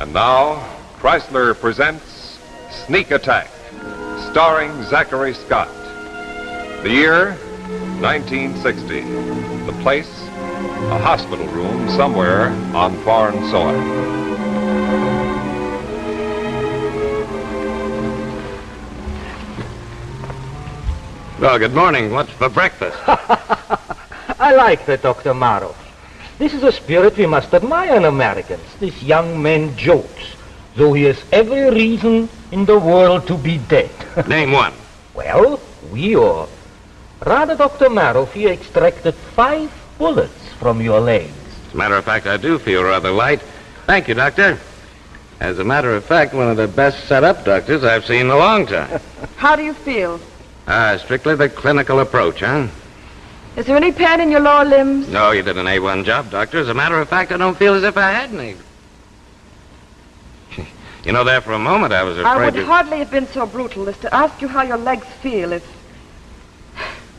And now, Chrysler presents Sneak Attack, starring Zachary Scott. The year, 1960. The place, a hospital room somewhere on foreign soil. Well, good morning. What's for breakfast? I like that, Dr. Morrow. This is a spirit we must admire in Americans. This young man jokes, though he has every reason in the world to be dead. Name one. Well, we are. Rather, Dr. Morrow, you extracted 5 bullets from your legs. As a matter of fact, I do feel rather light. Thank you, Doctor. As a matter of fact, one of the best set-up doctors I've seen in a long time. How do you feel? Strictly the clinical approach, huh? Is there any pain in your lower limbs? No, you did an A1 job, Doctor. As a matter of fact, I don't feel as if I had any. You know, there for a moment I was afraid I would hardly have been so brutal as to ask you how your legs feel if...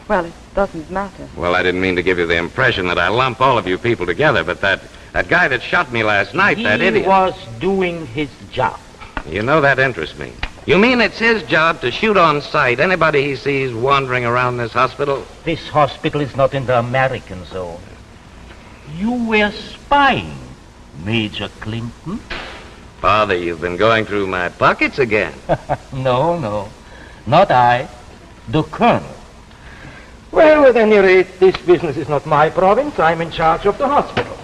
Well, it doesn't matter. Well, I didn't mean to give you the impression that I lump all of you people together, but that guy that shot me last night, that idiot... He was doing his job. You know, that interests me. You mean it's his job to shoot on sight anybody he sees wandering around this hospital? This hospital is not in the American zone. You were spying, Major Clinton. Father, you've been going through my pockets again. No, not I. The Colonel. Well, at any rate, this business is not my province. I'm in charge of the hospital.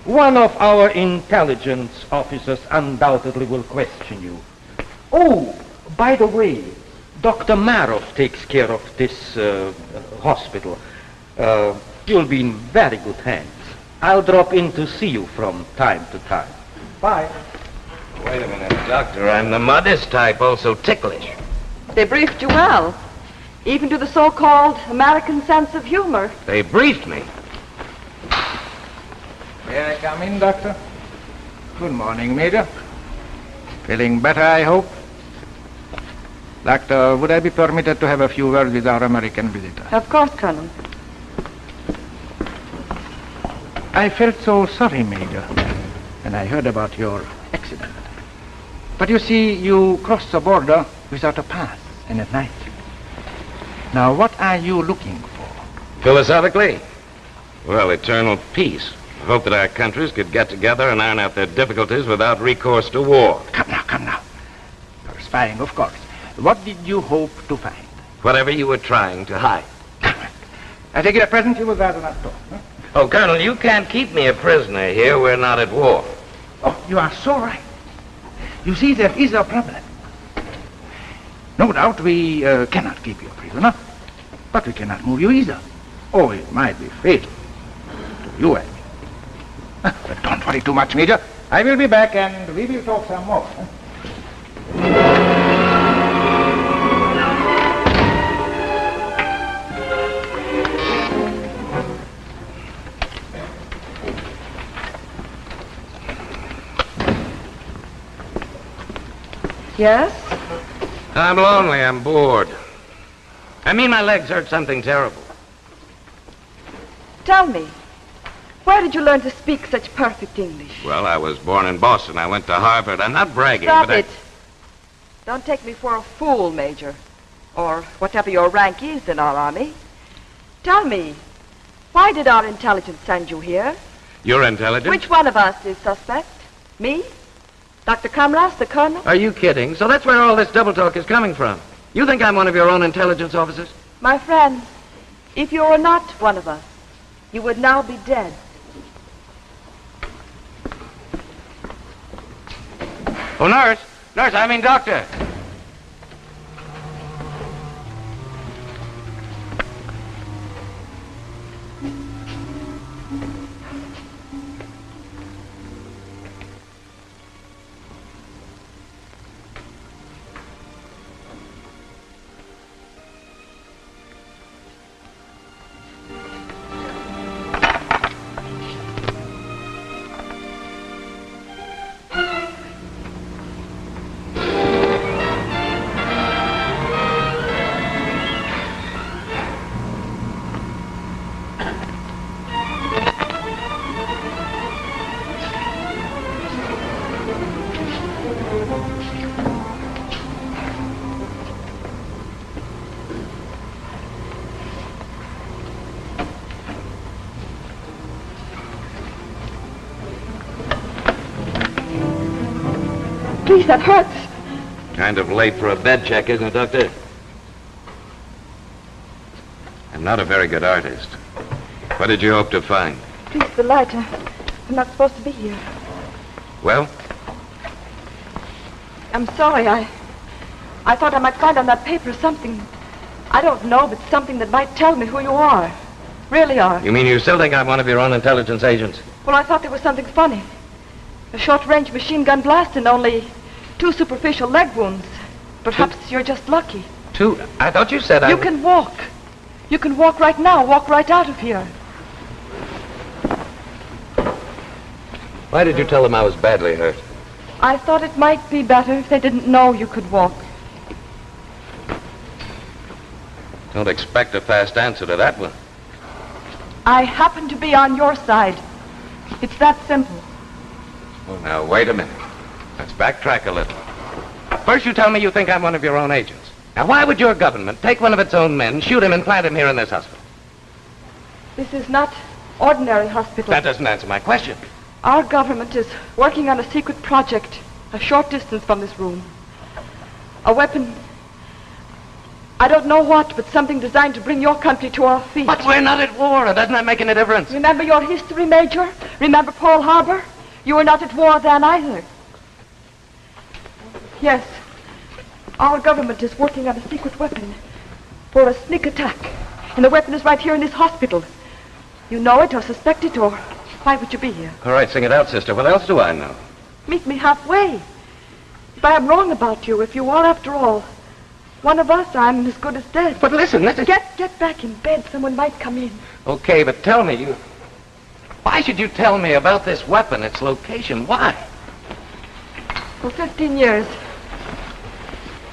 One of our intelligence officers undoubtedly will question you. Oh, by the way, Dr. Maroff takes care of this hospital. You'll be in very good hands. I'll drop in to see you from time to time. Bye. Wait a minute, Doctor. I'm the modest type, also ticklish. They briefed you well, even to the so-called American sense of humor. They briefed me. May I come in, Doctor? Good morning, Major. Feeling better, I hope? Doctor, would I be permitted to have a few words with our American visitor? Of course, Colonel. I felt so sorry, Major, when I heard about your accident. But you see, you crossed the border without a pass and at night. Now, what are you looking for? Philosophically? Well, eternal peace. I hope that our countries could get together and iron out their difficulties without recourse to war. Come now. For spying, of course. What did you hope to find? Whatever you were trying to hide. I take it at present you would rather not talk, huh? Oh, Colonel, you can't keep me a prisoner here. We're not at war. Oh, you are so right. You see, there is a problem. No doubt we cannot keep you a prisoner, but we cannot move you either. Oh, it might be fatal to you and me. But don't worry too much, Major. I will be back and we will talk some more. Huh? Yes? I'm lonely. I'm bored. I mean, my legs hurt something terrible. Tell me, where did you learn to speak such perfect English? Well, I was born in Boston. I went to Harvard. I'm not bragging, Stop but it. Don't take me for a fool, Major, or whatever your rank is in our army. Tell me, why did our intelligence send you here? You're intelligent? Which one of us is suspect? Me? Dr. Kamras, the Colonel? Are you kidding? So that's where all this double talk is coming from. You think I'm one of your own intelligence officers? My friend, if you were not one of us, you would now be dead. Oh, nurse, I mean doctor. Please, that hurts. Kind of late for a bed check, isn't it, Doctor? I'm not a very good artist. What did you hope to find? Please, the light. I'm not supposed to be here. Well? I'm sorry. I thought I might find on that paper something. I don't know, but something that might tell me who you are. Really are. You mean you still think I'm one of your own intelligence agents? Well, I thought there was something funny. A short-range machine gun blast and only 2 superficial leg wounds. Perhaps you're just lucky. 2? I thought you said You can walk. You can walk right now. Walk right out of here. Why did you tell them I was badly hurt? I thought it might be better if they didn't know you could walk. Don't expect a fast answer to that one. I happen to be on your side. It's that simple. Oh, now, wait a minute. Let's backtrack a little. First, you tell me you think I'm one of your own agents. Now, why would your government take one of its own men, shoot him, and plant him here in this hospital? This is not ordinary hospital. That doesn't answer my question. Our government is working on a secret project a short distance from this room. A weapon, I don't know what, but something designed to bring your country to our feet. But we're not at war. Doesn't that make any difference? Remember your history, Major? Remember Pearl Harbor? You were not at war then either. Yes. Our government is working on a secret weapon for a sneak attack. And the weapon is right here in this hospital. You know it or suspect it, or why would you be here? All right, sing it out, sister. What else do I know? Meet me halfway. If I am wrong about you, if you are, after all, one of us, I'm as good as dead. But listen, Get back in bed. Someone might come in. Okay, but tell me, why should you tell me about this weapon, its location? Why? For 15 years,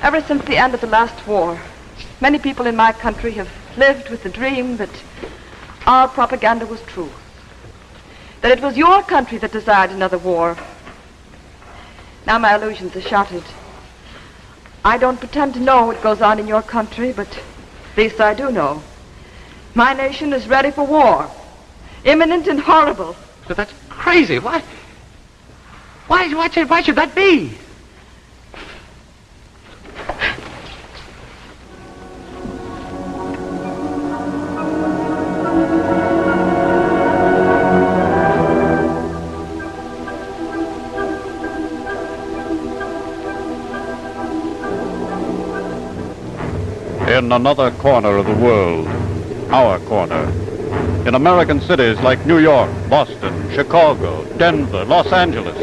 ever since the end of the last war, many people in my country have lived with the dream that our propaganda was true. That it was your country that desired another war. Now my illusions are shattered. I don't pretend to know what goes on in your country, but this I do know. My nation is ready for war. Imminent and horrible. But that's crazy. Why should that be? In another corner of the world, our corner, in American cities like New York, Boston, Chicago, Denver, Los Angeles,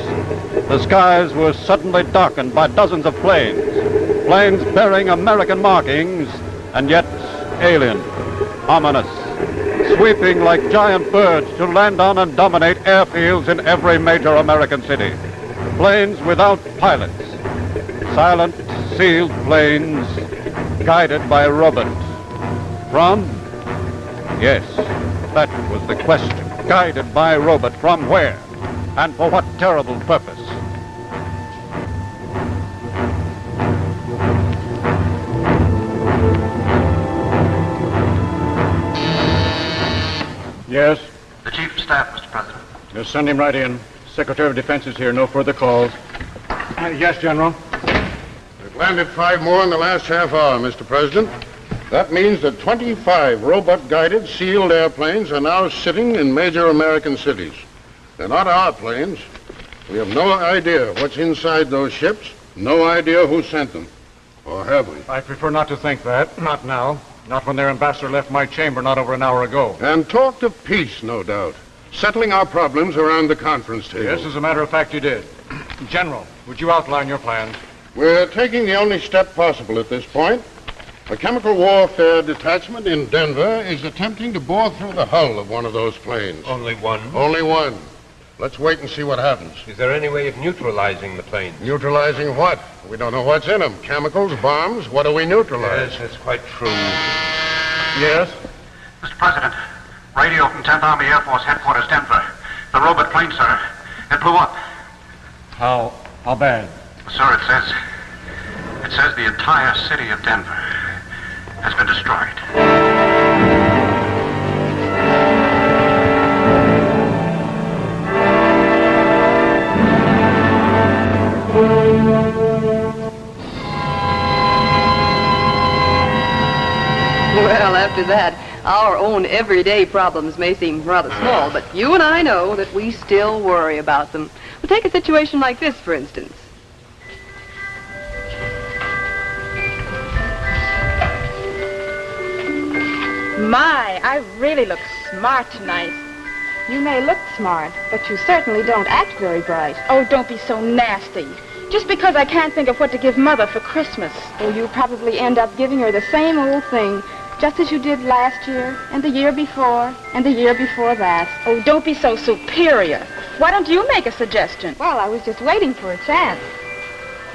the skies were suddenly darkened by dozens of planes bearing American markings, and yet alien, ominous, sweeping like giant birds to land on and dominate airfields in every major American city. Planes without pilots, silent, sealed planes guided by a robot. From? Yes, that was the question. Guided by a robot from where? And for what terrible purpose? Yes? The Chief of Staff, Mr. President. Just send him right in. Secretary of Defense is here. No further calls. Yes, General. We've landed 5 more in the last half hour, Mr. President. That means that 25 robot-guided sealed airplanes are now sitting in major American cities. They're not our planes. We have no idea what's inside those ships, no idea who sent them. Or have we? I prefer not to think that. Not now. Not when their ambassador left my chamber not over an hour ago. And talked of peace, no doubt. Settling our problems around the conference table. Yes, as a matter of fact, you did. General, would you outline your plans? We're taking the only step possible at this point. A chemical warfare detachment in Denver is attempting to bore through the hull of one of those planes. Only one? Only one. Let's wait and see what happens. Is there any way of neutralizing the planes? Neutralizing what? We don't know what's in them. Chemicals, bombs? What do we neutralize? Yes, that's quite true. Yes? Mr. President, radio from 10th Army Air Force Headquarters, Denver. The robot plane, sir. It blew up. How bad? Sir, it says the entire city of Denver has been destroyed. Well, after that, our own everyday problems may seem rather small, but you and I know that we still worry about them. Well, take a situation like this, for instance. My, I really look smart tonight. You may look smart, but you certainly don't act very bright. Oh, don't be so nasty. Just because I can't think of what to give Mother for Christmas. Well, you'll probably end up giving her the same old thing, just as you did last year, and the year before, and the year before that. Oh, don't be so superior. Why don't you make a suggestion? Well, I was just waiting for a chance.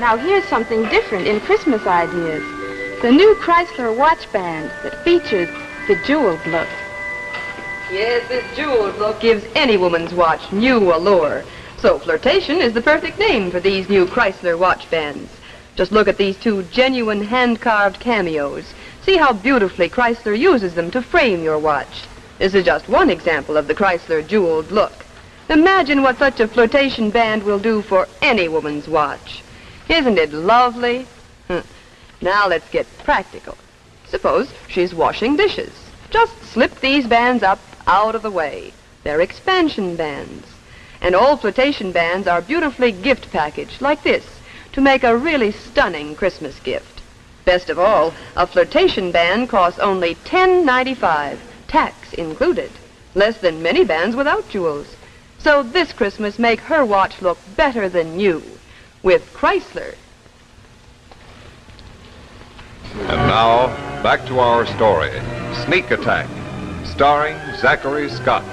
Now, here's something different in Christmas ideas. The new Chrysler watch band that features the jeweled look. Yes, this jeweled look gives any woman's watch new allure. So flirtation is the perfect name for these new Chrysler watch bands. Just look at these two genuine hand-carved cameos. See how beautifully Chrysler uses them to frame your watch. This is just one example of the Chrysler jeweled look. Imagine what such a flirtation band will do for any woman's watch. Isn't it lovely? Now let's get practical. Suppose she's washing dishes. Just slip these bands up out of the way. They're expansion bands. And all flirtation bands are beautifully gift packaged like this to make a really stunning Christmas gift. Best of all, a flirtation band costs only $10.95, tax included. Less than many bands without jewels. So this Christmas, make her watch look better than you with Chrysler. And now, back to our story, Sneak Attack, starring Zachary Scott.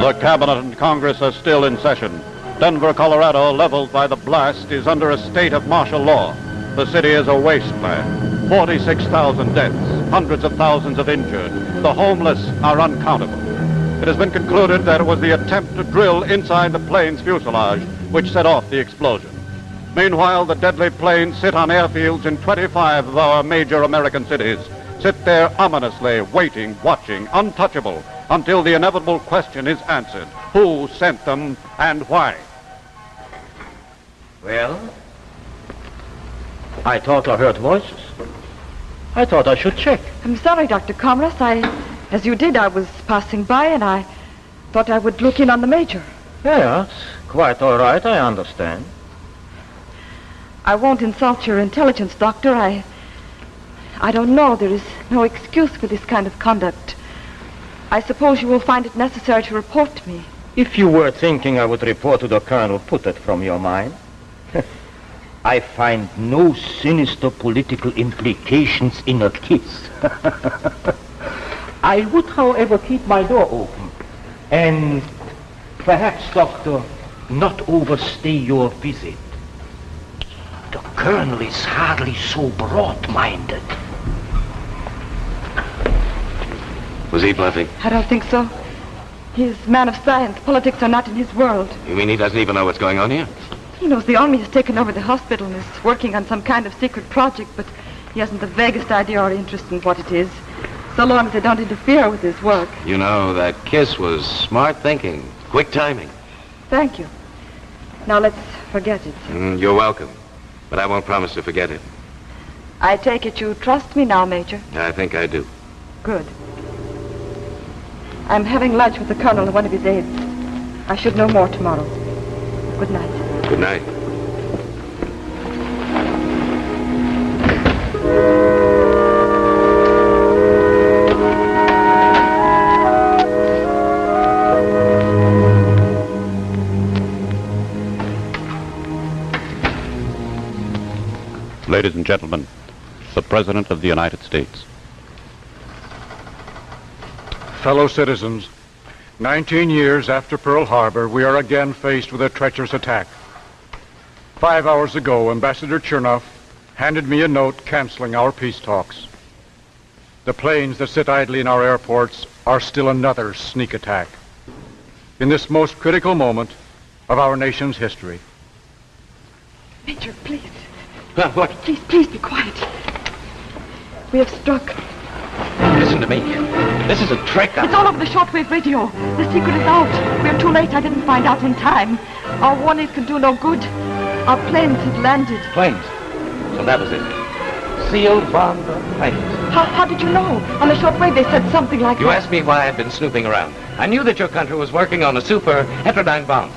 The Cabinet and Congress are still in session. Denver, Colorado, leveled by the blast, is under a state of martial law. The city is a wasteland. 46,000 deaths, hundreds of thousands of injured. The homeless are uncountable. It has been concluded that it was the attempt to drill inside the plane's fuselage which set off the explosion. Meanwhile, the deadly planes sit on airfields in 25 of our major American cities, sit there ominously, waiting, watching, untouchable, until the inevitable question is answered. Who sent them and why? Well, I thought I heard voices. I thought I should check. I'm sorry, Dr. Comras. As you did, I was passing by and I thought I would look in on the Major. Yes, quite all right, I understand. I won't insult your intelligence, Doctor. I don't know. There is no excuse for this kind of conduct. I suppose you will find it necessary to report to me. If you were thinking I would report to the Colonel, put that from your mind. I find no sinister political implications in a kiss. I would, however, keep my door open. And perhaps, Doctor, not overstay your visit. The Colonel is hardly so broad-minded. Was he bluffing? I don't think so. He's a man of science. Politics are not in his world. You mean he doesn't even know what's going on here? He knows the Army has taken over the hospital and is working on some kind of secret project, but he hasn't the vaguest idea or interest in what it is, so long as they don't interfere with his work. You know, that kiss was smart thinking, quick timing. Thank you. Now let's forget it. You're welcome, but I won't promise to forget it. I take it you trust me now, Major. I think I do. Good. I'm having lunch with the Colonel and one of his aides. I should know more tomorrow. Good night. Good night. Ladies and gentlemen, the President of the United States. Fellow citizens, 19 years after Pearl Harbor, we are again faced with a treacherous attack. 5 hours ago, Ambassador Chernoff handed me a note canceling our peace talks. The planes that sit idly in our airports are still another sneak attack. In this most critical moment of our nation's history. Major, please. What? Please be quiet. We have struck. Listen to me. This is a trick. It's all over the shortwave radio. The secret is out. We're too late. I didn't find out in time. Our warnings can do no good. Our planes had landed. Planes? So that was it. Sealed bomb planes. How did you know? On the shortwave they said something like You that. asked me why I'd been snooping around. I knew that your country was working on a super heterodyne bomb.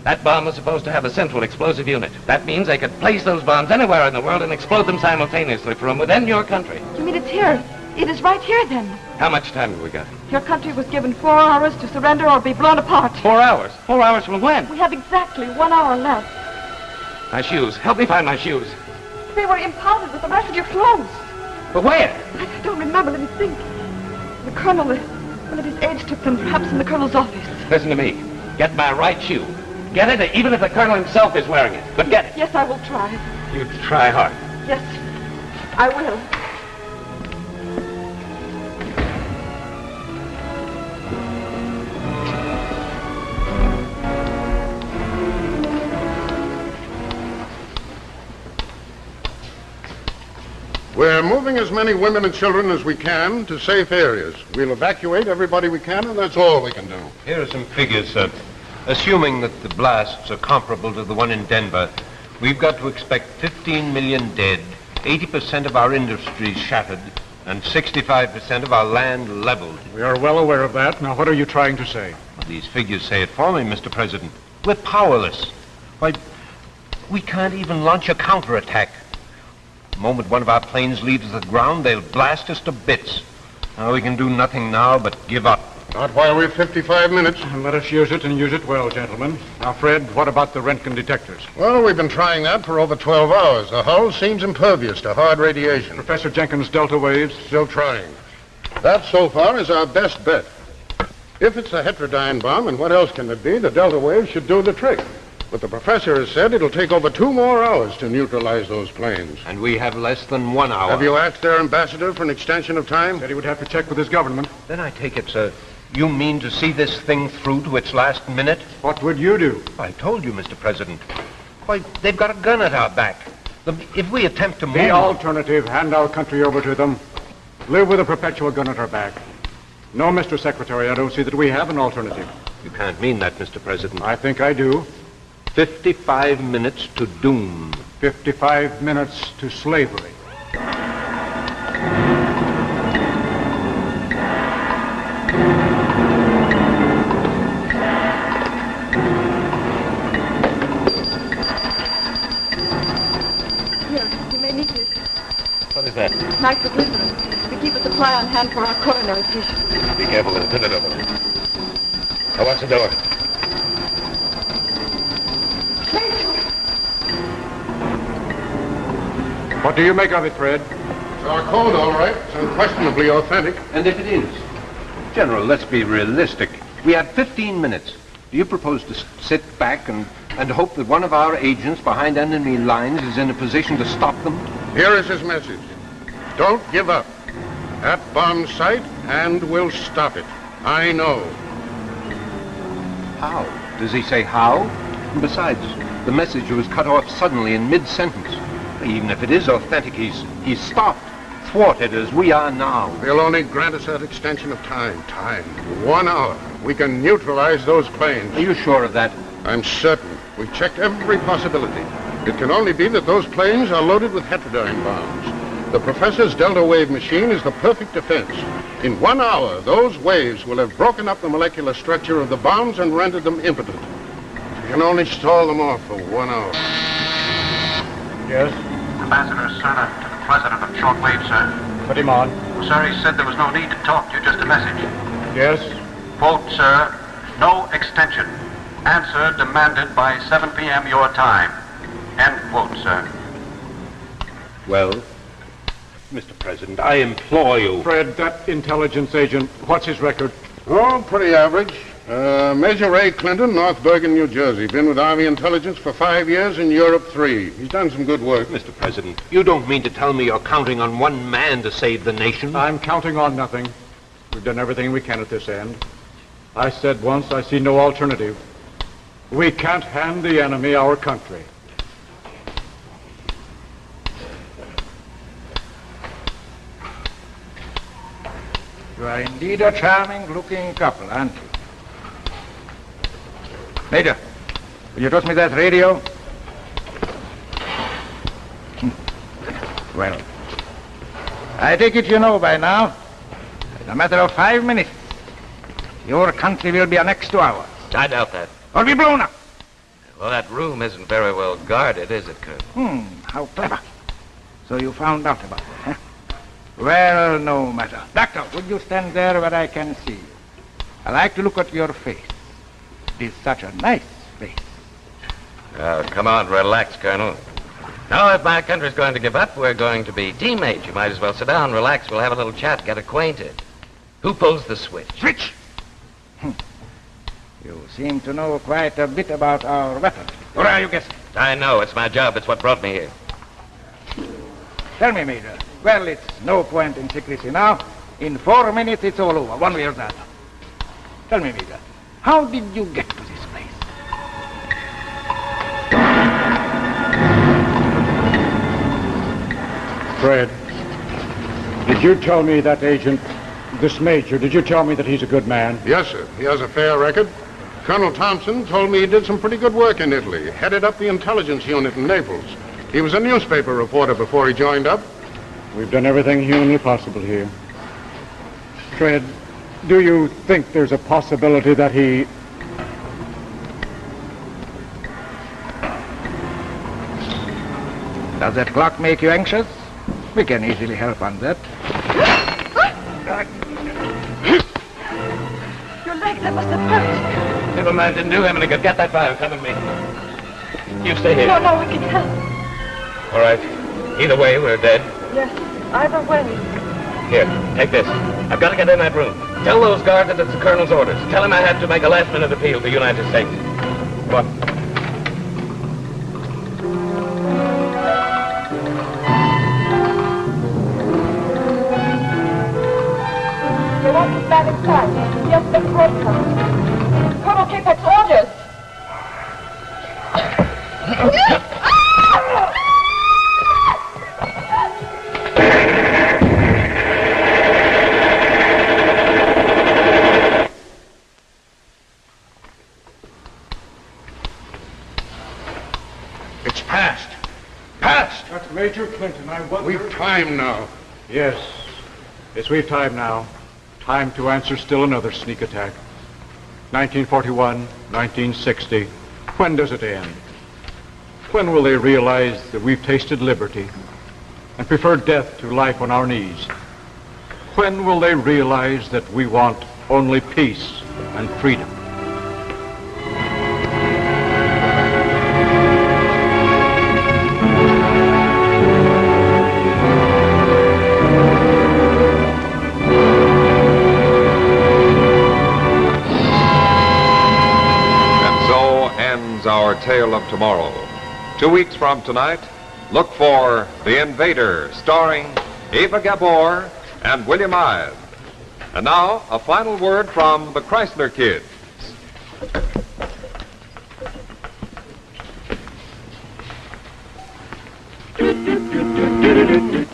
That bomb was supposed to have a central explosive unit. That means they could place those bombs anywhere in the world and explode them simultaneously from within your country. You mean it's here? It is right here, then. How much time have we got? Your country was given 4 hours to surrender or be blown apart. 4 hours? 4 hours from when? We have exactly 1 hour left. My shoes. Help me find my shoes. They were impounded with the rest of your clothes. But where? I don't remember. Let me think. The colonel, one of his aides took them, perhaps in the colonel's office. Listen to me. Get my right shoe. Get it, even if the colonel himself is wearing it. But get it. Yes, I will try. You try hard. Yes, I will. We're moving as many women and children as we can to safe areas. We'll evacuate everybody we can, and that's all we can do. Here are some figures, sir. Assuming that the blasts are comparable to the one in Denver, we've got to expect 15 million dead, 80% of our industries shattered, and 65% of our land leveled. We are well aware of that. Now, what are you trying to say? Well, these figures say it for me, Mr. President. We're powerless. Why, we can't even launch a counterattack. The moment one of our planes leaves the ground, they'll blast us to bits. Now, we can do nothing now but give up. Not while we've 55 minutes. And let us use it and use it well, gentlemen. Now, Fred, what about the Roentgen detectors? Well, we've been trying that for over 12 hours. The hull seems impervious to hard radiation. Professor Jenkins' delta waves? Still trying. That, so far, is our best bet. If it's a heterodyne bomb, and what else can it be, the delta waves should do the trick. But the professor has said it'll take over 2 more hours to neutralize those planes. And we have less than 1 hour. Have you asked their ambassador for an extension of time? Said he would have to check with his government. Then I take it, sir, you mean to see this thing through to its last minute? What would you do? I told you, Mr. President. Why, they've got a gun at our back. If we attempt to move... The alternative, hand our country over to them. Live with a perpetual gun at our back. No, Mr. Secretary, I don't see that we have an alternative. You can't mean that, Mr. President. I think I do. 55 minutes to doom. 55 minutes to slavery. Here, you may need this. What is that? Nitroglycerin. We keep a supply on hand for our coronary patients. Be careful, it'll turn it over. Now, watch the door. What do you make of it, Fred? It's our code, all right. It's unquestionably authentic. And if it is? General, let's be realistic. We have 15 minutes. Do you propose to sit back and hope that one of our agents behind enemy lines is in a position to stop them? Here is his message. Don't give up. At bomb sight, and we'll stop it. I know. How? Does he say how? And besides, the message was cut off suddenly in mid-sentence. Even if it is authentic, he's stopped, thwarted as we are now. They'll only grant us that extension of time. 1 hour. We can neutralize those planes. Are you sure of that? I'm certain. We've checked every possibility. It can only be that those planes are loaded with heterodyne bombs. The professor's delta wave machine is the perfect defense. In 1 hour, those waves will have broken up the molecular structure of the bombs and rendered them impotent. We can only stall them off for 1 hour. Yes? Ambassador Cerner to the president of shortwave, sir. Put him on. Sir, he said there was no need to talk to you, just a message. Yes? Quote, sir, no extension. Answer demanded by 7 p.m. your time. End quote, sir. Well, Mr. President, I implore you. Fred, that intelligence agent, what's his record? Oh, pretty average. Major Ray Clinton, North Bergen, New Jersey. Been with Army Intelligence for 5 years, in Europe 3. He's done some good work. Mr. President, you don't mean to tell me you're counting on one man to save the nation? I'm counting on nothing. We've done everything we can at this end. I said once, I see no alternative. We can't hand the enemy our country. You are indeed a charming-looking couple, aren't you? Major, will you toss me that radio? Well, I take it you know by now, in a matter of 5 minutes, your country will be annexed to ours. I doubt that. Or be blown up. Well, that room isn't very well guarded, is it, Colonel? How clever. So you found out about it, huh? Well, no matter. Doctor, would you stand there where I can see you? I like to look at your face. It is such a nice face. Come on, relax, Colonel. Now, if my country's going to give up, we're going to be teammates. You might as well sit down, relax. We'll have a little chat, get acquainted. Who pulls the switch? Switch? You seem to know quite a bit about our weapons. Or are you guessing? I know. It's my job. It's what brought me here. Tell me, Major. Well, it's no point in secrecy now. In 4 minutes, it's all over, one way or the other. Tell me, Major, how did you get to this place? Fred, did you tell me that agent, this major, did you tell me that he's a good man? Yes, sir. He has a fair record. Colonel Thompson told me he did some pretty good work in Italy, headed up the intelligence unit in Naples. He was a newspaper reporter before he joined up. We've done everything humanly possible here. Fred, do you think there's a possibility that he... Does that clock make you anxious? We can easily help on that. Your leg, that must have hurt. Never mind, didn't do him any good. Get that fire, come with me. You stay here. No, we can help. All right. Either way, we're dead. Yes, either way. Here, take this. I've got to get in that room. Tell those guards that it's the colonel's orders. Tell him I had to make a last-minute appeal to the United States. Come on. You won't be back inside. Yes, the broadcast. Colonel Capek's orders. It's past. Past! That's Major Clinton. I wonder... We've time now. Yes. Yes, we've time now. Time to answer still another sneak attack. 1941, 1960. When does it end? When will they realize that we've tasted liberty and prefer death to life on our knees? When will they realize that we want only peace and freedom? Our tale of tomorrow. 2 weeks from tonight, look for The Invader, starring Eva Gabor and William Ives. And now, a final word from the Chrysler Kids.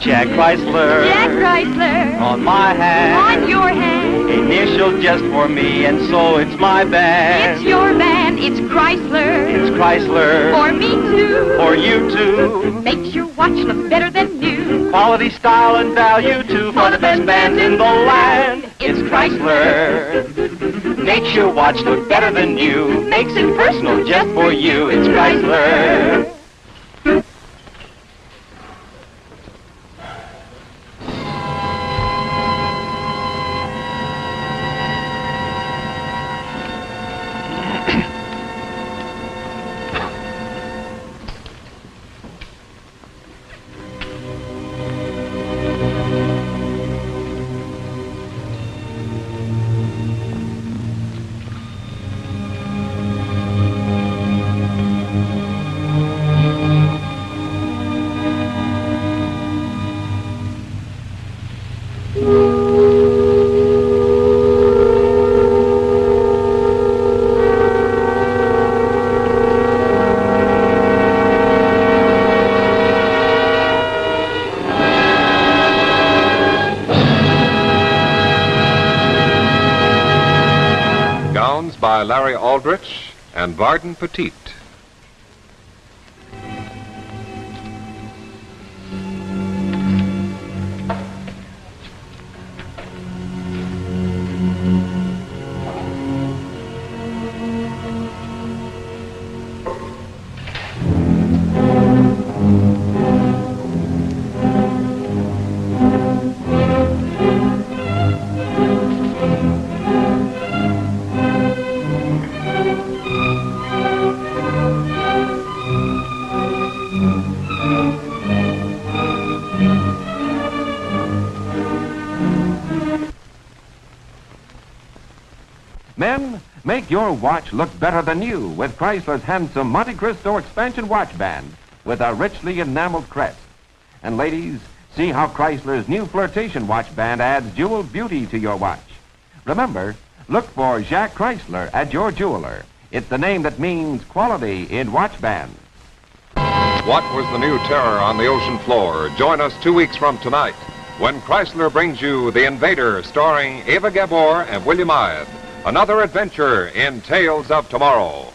Jack Chrysler. Jack Chrysler. On my hand. On your hand. Initial just for me, and so it's my band. It's your band. It's Chrysler. It's Chrysler. For me too. For you too. Makes your watch look better than new. Quality, style, and value too. For the best band in the land. It's Chrysler. Makes your watch look better than new. Makes it personal just for you. It's Chrysler. by Larry Aldrich and Varden Petit. Men, make your watch look better than new with Chrysler's handsome Monte Cristo expansion watch band with a richly enameled crest. And ladies, see how Chrysler's new flirtation watch band adds jewel beauty to your watch. Remember, look for Jacques Chrysler at your jeweler. It's the name that means quality in watch bands. What was the new terror on the ocean floor? Join us 2 weeks from tonight when Chrysler brings you The Invader, starring Ava Gabor and William Ide. Another adventure in Tales of Tomorrow.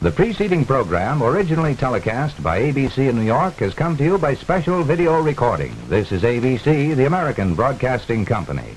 The preceding program, originally telecast by ABC in New York, has come to you by special video recording. This is ABC, the American Broadcasting Company.